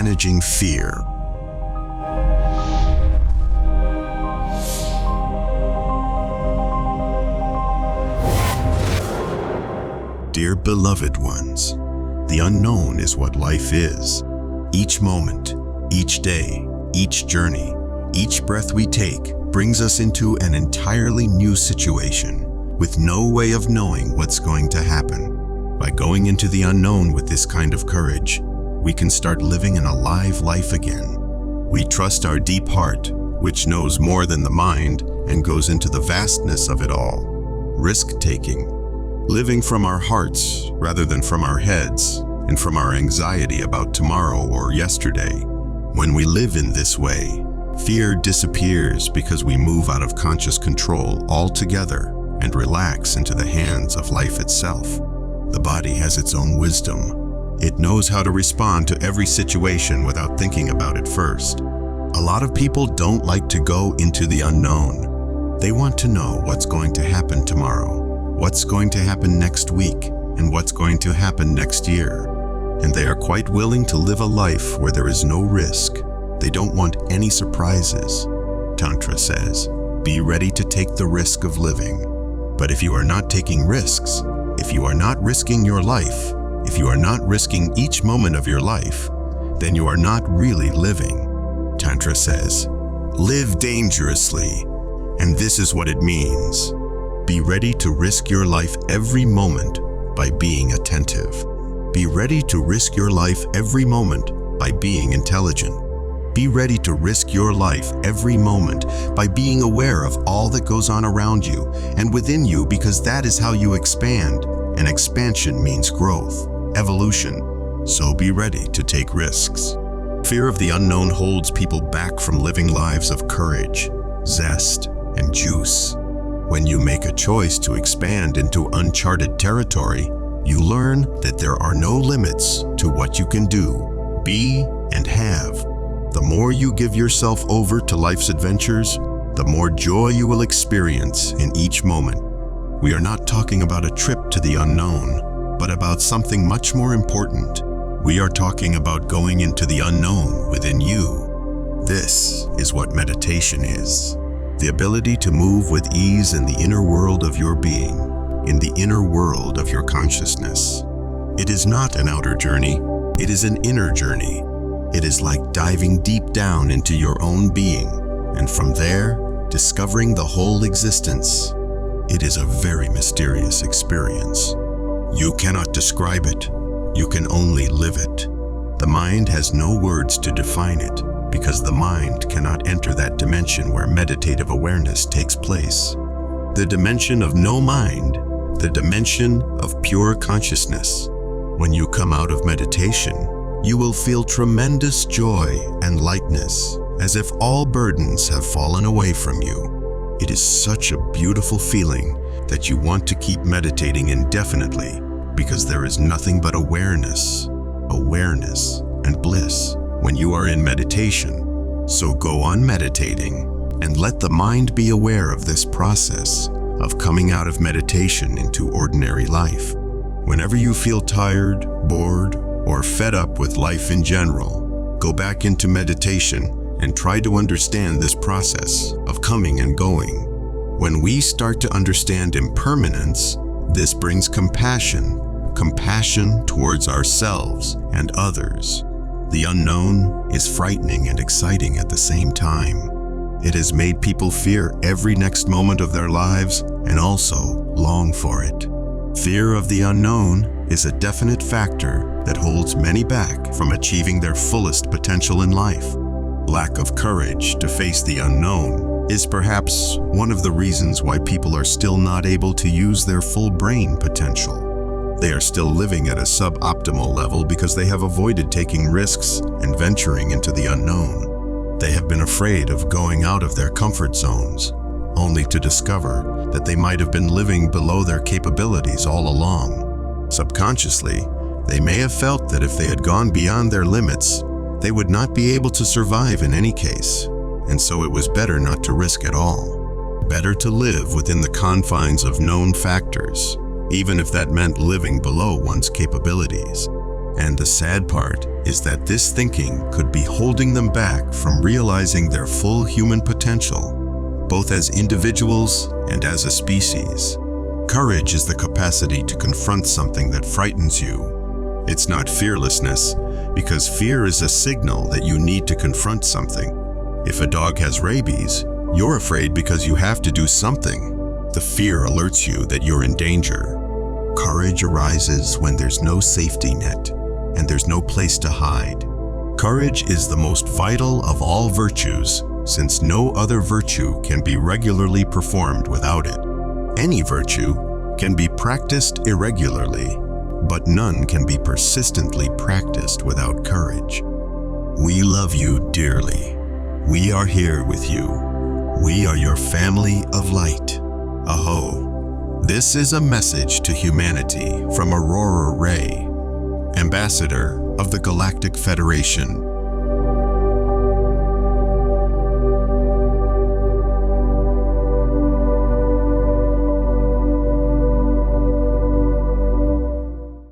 managing fear. Dear beloved ones, the unknown is what life is. Each moment, each day, each journey, each breath we take brings us into an entirely new situation with no way of knowing what's going to happen. By going into the unknown with this kind of courage, we can start living an alive life again. We trust our deep heart, which knows more than the mind and goes into the vastness of it all. Risk-taking, living from our hearts rather than from our heads and from our anxiety about tomorrow or yesterday. When we live in this way, fear disappears because we move out of conscious control altogether and relax into the hands of life itself. The body has its own wisdom. It knows how to respond to every situation without thinking about it first. A lot of people don't like to go into the unknown. They want to know what's going to happen tomorrow, what's going to happen next week, and what's going to happen next year. And they are quite willing to live a life where there is no risk. They don't want any surprises. Tantra says, be ready to take the risk of living. But if you are not taking risks, if you are not risking your life, if you are not risking each moment of your life, then you are not really living. Tantra says, live dangerously. And this is what it means. Be ready to risk your life every moment by being attentive. Be ready to risk your life every moment by being intelligent. Be ready to risk your life every moment by being aware of all that goes on around you and within you, because that is how you expand. And expansion means growth, evolution. So be ready to take risks. Fear of the unknown holds people back from living lives of courage, zest, and juice. When you make a choice to expand into uncharted territory, you learn that there are no limits to what you can do, be, and have. The more you give yourself over to life's adventures, the more joy you will experience in each moment. We are not talking about a trip to the unknown, but about something much more important. We are talking about going into the unknown within you. This is what meditation is. The ability to move with ease in the inner world of your being, in the inner world of your consciousness. It is not an outer journey, it is an inner journey. It is like diving deep down into your own being, and from there, discovering the whole existence. It is a very mysterious experience. You cannot describe it, you can only live it. The mind has no words to define it, because the mind cannot enter that dimension where meditative awareness takes place. The dimension of no mind, the dimension of pure consciousness. When you come out of meditation, you will feel tremendous joy and lightness, as if all burdens have fallen away from you. It is such a beautiful feeling that you want to keep meditating indefinitely, because there is nothing but awareness, and bliss when you are in meditation. So go on meditating and let the mind be aware of this process of coming out of meditation into ordinary life. Whenever you feel tired, bored, or fed up with life in general, go back into meditation and try to understand this process of coming and going. When we start to understand impermanence, this brings compassion towards ourselves and others. The unknown is frightening and exciting at the same time. It has made people fear every next moment of their lives and also long for it. Fear of the unknown is a definite factor that holds many back from achieving their fullest potential in life. Lack of courage to face the unknown is perhaps one of the reasons why people are still not able to use their full brain potential. They are still living at a suboptimal level because they have avoided taking risks and venturing into the unknown. They have been afraid of going out of their comfort zones, only to discover that they might have been living below their capabilities all along. Subconsciously, they may have felt that if they had gone beyond their limits, they would not be able to survive in any case, and so it was better not to risk at all. Better to live within the confines of known factors, even if that meant living below one's capabilities. And the sad part is that this thinking could be holding them back from realizing their full human potential, both as individuals and as a species. Courage is the capacity to confront something that frightens you. It's not fearlessness, because fear is a signal that you need to confront something. If a dog has rabies, you're afraid because you have to do something. The fear alerts you that you're in danger. Courage arises when there's no safety net and there's no place to hide. Courage is the most vital of all virtues, since no other virtue can be regularly performed without it. Any virtue can be practiced irregularly, but none can be persistently practiced without courage. We love you dearly. We are here with you. We are your family of light. Aho. This is a message to humanity from Aurora Ray, Ambassador of the Galactic Federation.